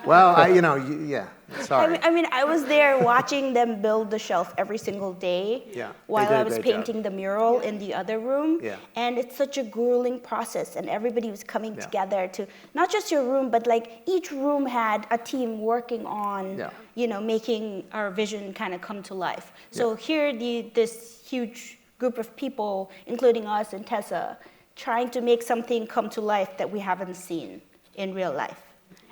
Well, yeah, sorry. I mean, I was there watching them build the shelf every single day Yeah, they while did a I was great job. painting the mural in the other room. Yeah. And it's such a grueling process, and everybody was coming Yeah. together to, not just your room, but like each room had a team working on, Yeah. making our vision kind of come to life. So here, this huge group of people, including us and Tessa, trying to make something come to life that we haven't seen in real life.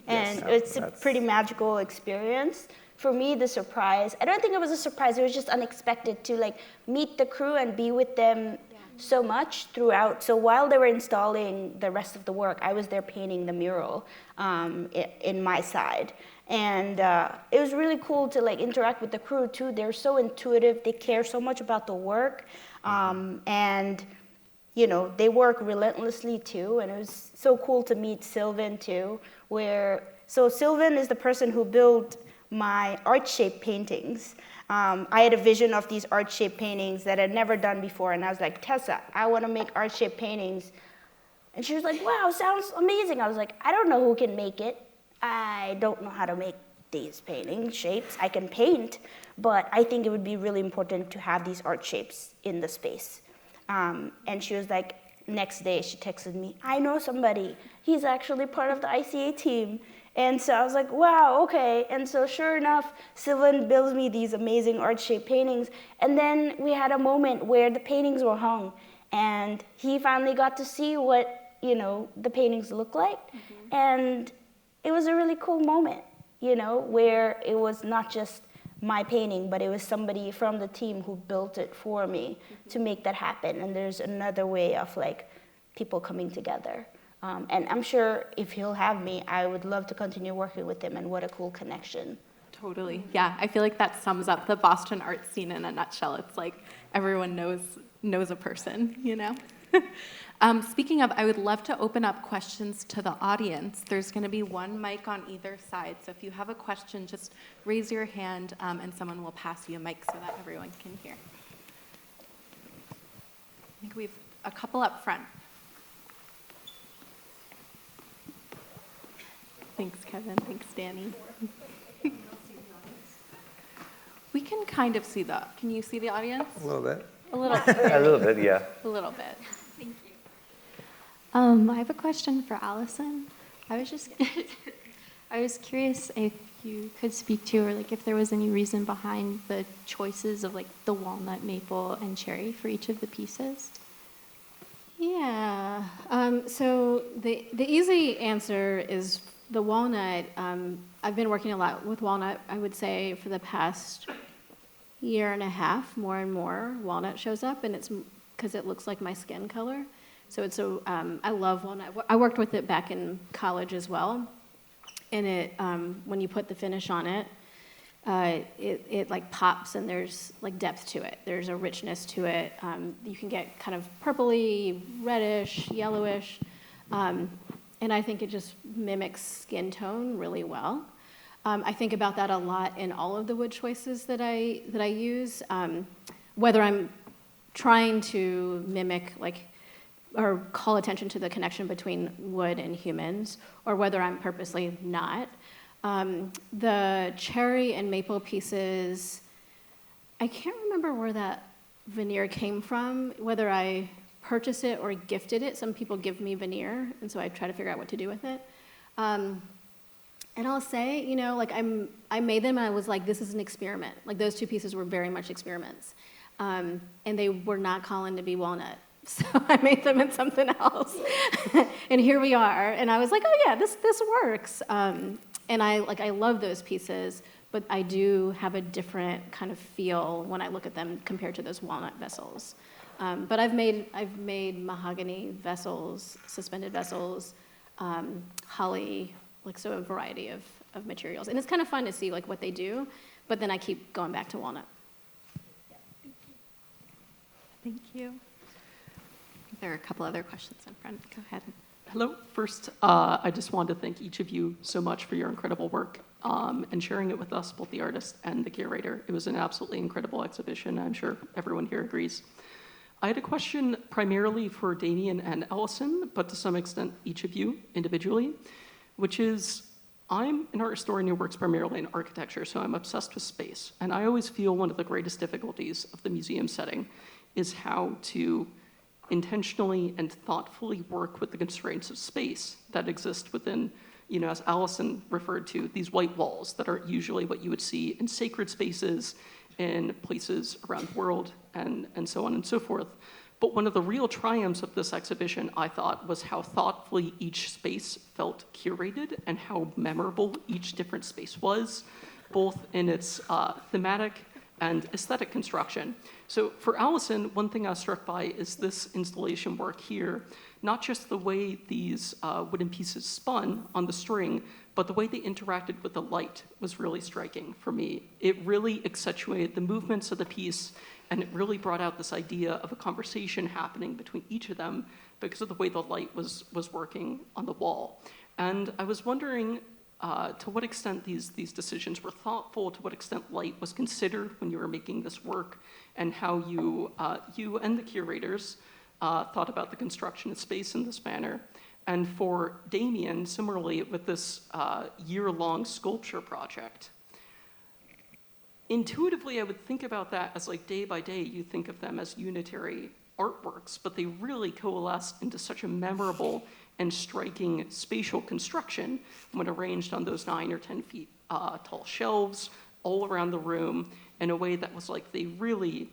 And Yes, it's a that's- pretty magical experience. For me, the surprise, I don't think it was a surprise, it was just unexpected to like meet the crew and be with them so much throughout. So while they were installing the rest of the work, I was there painting the mural in my side. And it was really cool to like interact with the crew too. They're so intuitive, they care so much about the work. And they work relentlessly too, and it was so cool to meet Sylvan too, so Sylvan is the person who built my art-shaped paintings. I had a vision of these art-shaped paintings that I'd never done before, and I was like, Tessa, I want to make art-shaped paintings. And she was like, wow, sounds amazing. I was like, I don't know who can make it. I don't know how to make these painting shapes. I can paint, but I think it would be really important to have these art shapes in the space. And she was like, next day she texted me, I know somebody. He's actually part of the ICA team. And so I was like, wow, okay. And so sure enough, Sylvan builds me these amazing art-shaped paintings. And then we had a moment where the paintings were hung. And he finally got to see what, the paintings look like. Mm-hmm. And it was a really cool moment, where it was not just my painting, but it was somebody from the team who built it for me to make that happen. And there's another way of like people coming together. And I'm sure if he'll have me, I would love to continue working with him, and what a cool connection. Totally. Yeah, I feel like that sums up the Boston art scene in a nutshell. It's like everyone knows a person, Speaking of, I would love to open up questions to the audience. There's going to be one mic on either side. So if you have a question, just raise your hand and someone will pass you a mic so that everyone can hear. I think we've a couple up front. Thanks, Kevin. Thanks, Danny. We can kind of see can you see the audience? A little bit. A little a little bit, yeah. A little bit. I have a question for Alison. I was curious if you could speak to, or like if there was any reason behind the choices of like the walnut, maple, and cherry for each of the pieces. Yeah. So the easy answer is the walnut. I've been working a lot with walnut, I would say, for the past year and a half. More and more walnut shows up, and it's because it looks like my skin color. So I love walnut. I worked with it back in college as well. And it, when you put the finish on it, it like pops, and there's like depth to it. There's a richness to it. You can get kind of purpley, reddish, yellowish. And I think it just mimics skin tone really well. I think about that a lot in all of the wood choices that I use, whether I'm trying to mimic or call attention to the connection between wood and humans, or whether I'm purposely not. The cherry and maple pieces, I can't remember where that veneer came from, whether I purchased it or gifted it. Some people give me veneer, and so I try to figure out what to do with it. And I'll say, you know, like I made them and I was like, this is an experiment. Like those two pieces were very much experiments. And they were not calling to be walnut. So I made them in something else. And here we are. And I was like, oh yeah, this works. And I love those pieces, but I do have a different kind of feel when I look at them compared to those walnut vessels. But I've made mahogany vessels, suspended vessels, holly, like so a variety of materials. And it's kind of fun to see like what they do, but then I keep going back to walnut. Thank you. There are a couple other questions in front. Go ahead. Hello. First, I just wanted to thank each of you so much for your incredible work and sharing it with us, both the artist and the curator. It was an absolutely incredible exhibition. I'm sure everyone here agrees. I had a question primarily for Damien and Alison, but to some extent each of you individually, which is, I'm an art historian who works primarily in architecture, so I'm obsessed with space. And I always feel one of the greatest difficulties of the museum setting is how to intentionally and thoughtfully work with the constraints of space that exist within, you know, as Alison referred to, these white walls that are usually what you would see in sacred spaces, in places around the world, and so on and so forth. But one of the real triumphs of this exhibition, I thought, was how thoughtfully each space felt curated and how memorable each different space was, both in its thematic and aesthetic construction. So for Alison, one thing I was struck by is this installation work here, not just the way these wooden pieces spun on the string, but the way they interacted with the light was really striking for me. It really accentuated the movements of the piece, and it really brought out this idea of a conversation happening between each of them because of the way the light was working on the wall. And I was wondering to what extent these decisions were thoughtful, to what extent light was considered when you were making this work, and how you and the curators thought about the construction of space in this manner. And for Damien, similarly, with this year-long sculpture project, intuitively, I would think about that as like day by day, you think of them as unitary artworks, but they really coalesced into such a memorable and striking spatial construction when arranged on those 9 or 10 feet tall shelves all around the room in a way that was like they really,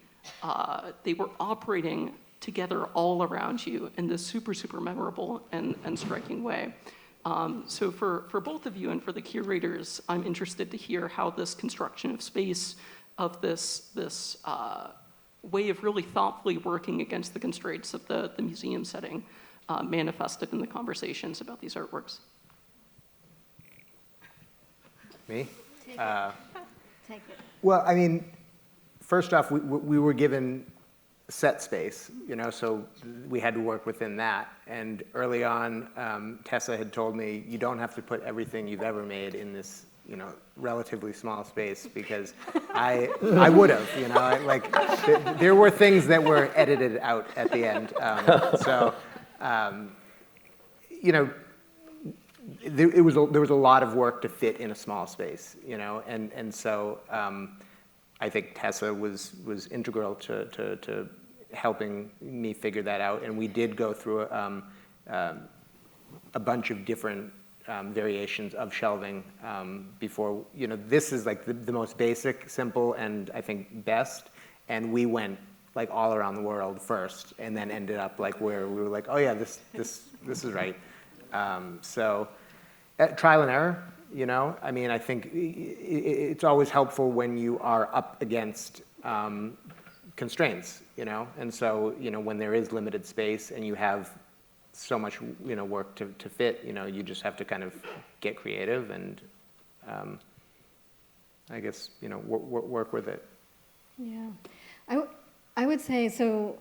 they were operating together all around you in this super, super memorable and striking way. So for both of you and for the curators, I'm interested to hear how this construction of space, of this way of really thoughtfully working against the constraints of the museum setting manifested in the conversations about these artworks. Me? Take it. Take it. Well, I mean, first off, we were given set space, you know, so we had to work within that. And early on, Tessa had told me, you don't have to put everything you've ever made in this, you know, relatively small space, because I would have, you know, there were things that were edited out at the end. You know, there was a lot of work to fit in a small space, you know, and so I think Tessa was integral to helping me figure that out, and we did go through a bunch of different variations of shelving before, you know, this is like the most basic, simple, and I think best, and we went like all around the world first, and then ended up like where we were like, oh yeah, this is right. So trial and error, you know, I mean, I think it's always helpful when you are up against constraints, you know, and so, you know, when there is limited space and you have so much, you know, work to fit, you know, you just have to kind of get creative and I guess, you know, work with it. Yeah, I would say, so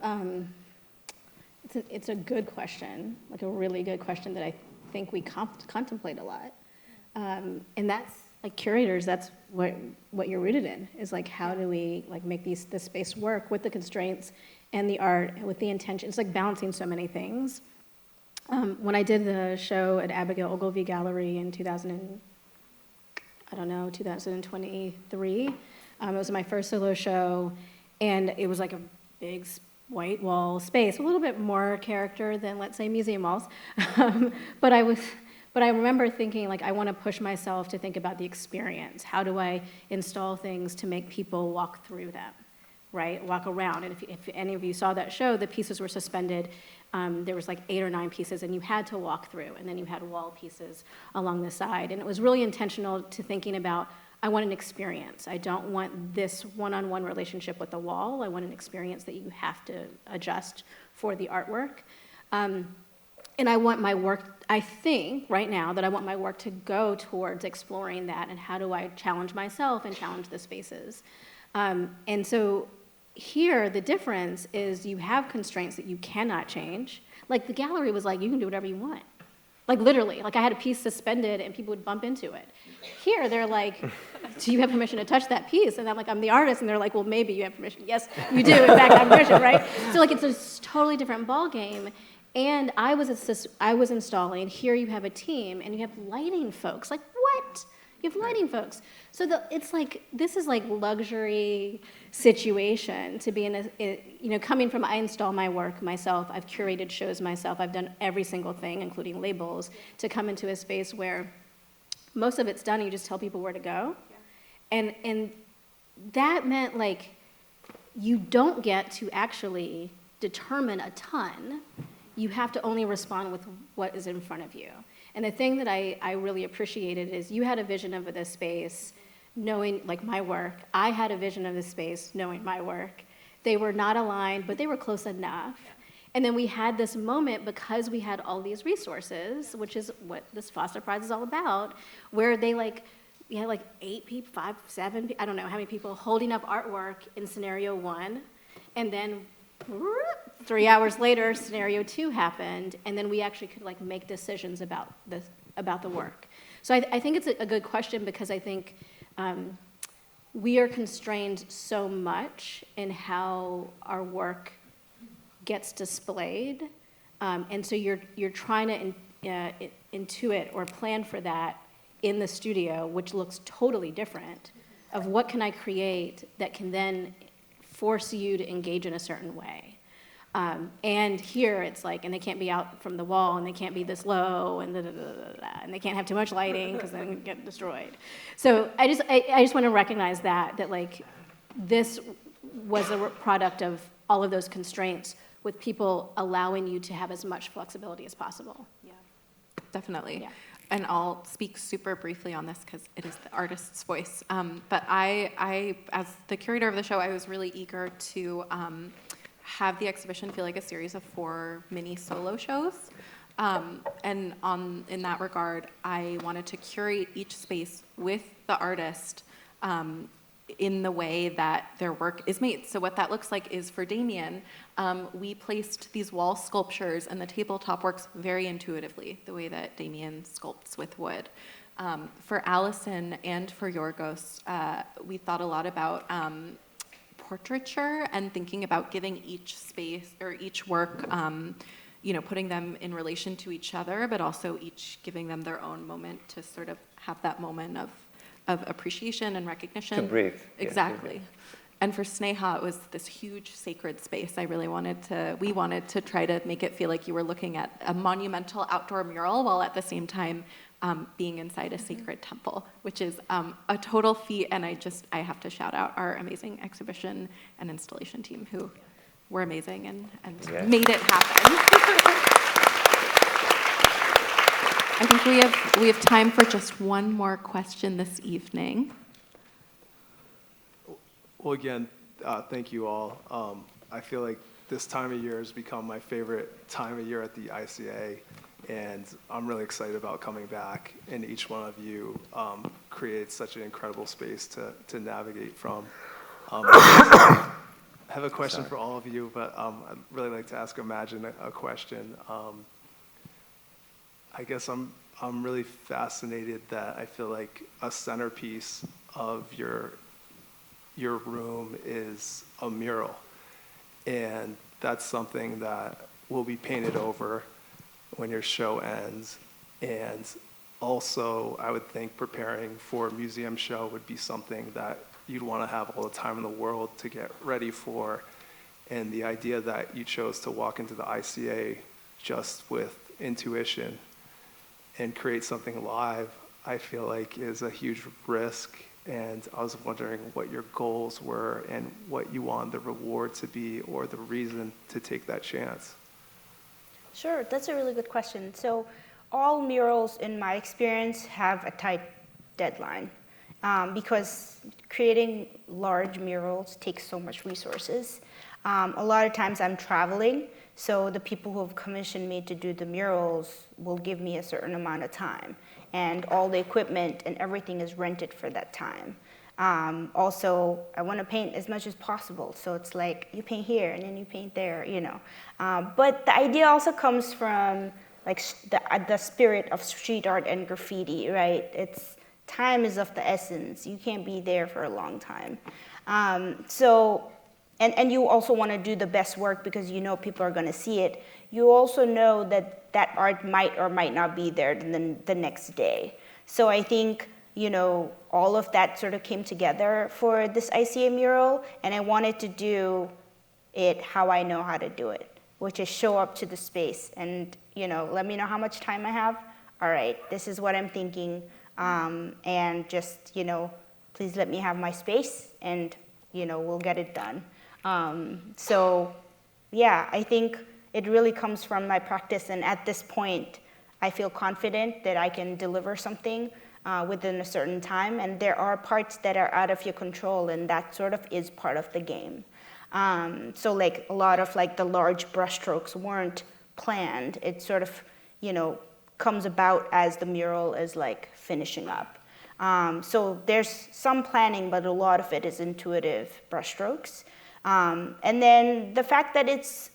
it's a good question, like a really good question that I think we contemplate a lot. And that's, like curators, that's what you're rooted in, is like, how do we like make this space work with the constraints and the art and with the intention? It's like balancing so many things. When I did the show at Abigail Ogilvy Gallery in 2023, it was my first solo show, and it was like a big white wall space, a little bit more character than, let's say, museum walls. But But I remember thinking, like, I want to push myself to think about the experience. How do I install things to make people walk through them, right? Walk around. And if any of you saw that show, the pieces were suspended. There was like 8 or 9 pieces, and you had to walk through. And then you had wall pieces along the side. And it was really intentional to thinking about, I want an experience. I don't want this one-on-one relationship with the wall. I want an experience that you have to adjust for the artwork. And I want my work, I think right now that I want my work to go towards exploring that and how do I challenge myself and challenge the spaces. And so here, the difference is you have constraints that you cannot change. Like the gallery was like, you can do whatever you want. Like literally, like I had a piece suspended and people would bump into it. Here, they're like, do you have permission to touch that piece? And I'm like, I'm the artist. And they're like, well, maybe you have permission. Yes, you do, in fact, I have permission, right? So like, it's a totally different ballgame. And I was installing, here you have a team, and you have lighting folks. Like, what? You have lighting folks. So it's like, this is like luxury situation to be in a, coming from, I install my work myself, I've curated shows myself, I've done every single thing, including labels, to come into a space where most of it's done, you just tell people where to go. Yeah. And that meant like, you don't get to actually determine a ton. You have to only respond with what is in front of you. And the thing that I really appreciated is you had a vision of this space, knowing like my work. I had a vision of this space, knowing my work. They were not aligned, but they were close enough. And then we had this moment because we had all these resources, which is what this Foster Prize is all about, where we had like 8 people, 5, 7, I don't know how many people holding up artwork in scenario 1, and then 3 hours later, scenario 2 happened, and then we actually could like make decisions about the work. So I think it's a good question because I think we are constrained so much in how our work gets displayed, and so you're trying to intuit or plan for that in the studio, which looks totally different, of what can I create that can then force you to engage in a certain way. And here it's like, and they can't be out from the wall, and they can't be this low, and and they can't have too much lighting because then it get destroyed. So I just want to recognize that like this was a product of all of those constraints with people allowing you to have as much flexibility as possible. Yeah, definitely. Yeah. And I'll speak super briefly on this because it is the artist's voice. But I, as the curator of the show, I was really eager to have the exhibition feel like a series of 4 mini solo shows. And in that regard, I wanted to curate each space with the artist in the way that their work is made. So what that looks like is for Damien, we placed these wall sculptures, and the tabletop works very intuitively, the way that Damien sculpts with wood. For Alison and for Yorgos, we thought a lot about portraiture and thinking about giving each space or each work, putting them in relation to each other, but also each giving them their own moment to sort of have that moment of appreciation and recognition. To breathe. Exactly. Yeah. And for Sneha, it was this huge sacred space. We wanted to try to make it feel like you were looking at a monumental outdoor mural while at the same time being inside a sacred temple, which is a total feat. And I have to shout out our amazing exhibition and installation team who were amazing and Yes. made it happen. I think we have time for just one more question this evening. Well, again, thank you all. I feel like this time of year has become my favorite time of year at the ICA, and I'm really excited about coming back, and each one of you creates such an incredible space to navigate from. I have a question for all of you, but I'd really like to ask Imagine a question. I guess I'm really fascinated that I feel like a centerpiece of your room is a mural, and that's something that will be painted over when your show ends. And also, I would think preparing for a museum show would be something that you'd want to have all the time in the world to get ready for. And the idea that you chose to walk into the ICA just with intuition and create something live, I feel like is a huge risk. And I was wondering what your goals were and what you want the reward to be or the reason to take that chance. Sure, that's a really good question. So all murals, in my experience, have a tight deadline because creating large murals takes so much resources. A lot of times I'm traveling, so the people who have commissioned me to do the murals will give me a certain amount of time, and all the equipment and everything is rented for that time. Also, I want to paint as much as possible, so it's like you paint here and then you paint there, you know. But the idea also comes from like the spirit of street art and graffiti, right? It's time is of the essence. You can't be there for a long time. And you also want to do the best work because you know people are going to see it. You also know that that art might or might not be there the next day. So I think, you know, all of that sort of came together for this ICA mural, and I wanted to do it how I know how to do it, which is show up to the space and, you know, let me know how much time I have. All right, this is what I'm thinking, and just, you know, please let me have my space, and, you know, we'll get it done. So, yeah, I think it really comes from my practice, and at this point, I feel confident that I can deliver something within a certain time, and there are parts that are out of your control, and that sort of is part of the game. So, like, a lot of, like, the large brushstrokes weren't planned. It sort of, you know, comes about as the mural is, like, finishing up. So there's some planning, but a lot of it is intuitive brushstrokes. And then the fact that it's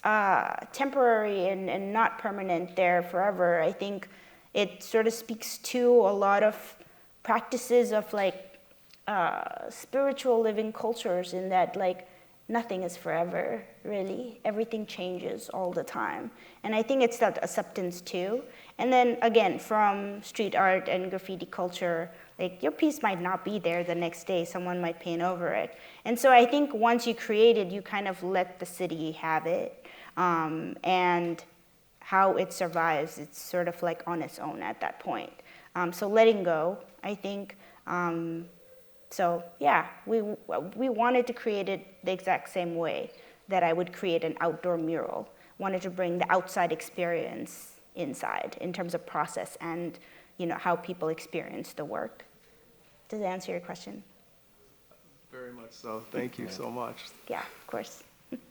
temporary and not permanent there forever, I think it sort of speaks to a lot of practices of like spiritual living cultures in that like nothing is forever, really. Everything changes all the time. And I think it's that acceptance too. And then again, from street art and graffiti culture, like your piece might not be there the next day, someone might paint over it. And so I think once you create it, you kind of let the city have it. And how it survives, it's sort of like on its own at that point. So letting go, I think. So yeah, we wanted to create it the exact same way that I would create an outdoor mural. Wanted to bring the outside experience inside in terms of process and, you know, how people experience the work. Does that answer your question? Very much so. Thank you so much. Yeah, of course.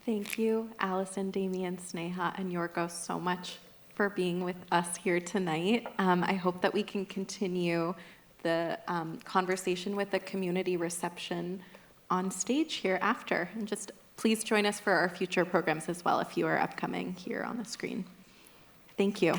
Thank you, Alison, Damien, Sneha, and Yorgos so much for being with us here tonight. I hope that we can continue the conversation with the community reception on stage here after. And just please join us for our future programs as well if you are upcoming here on the screen. Thank you.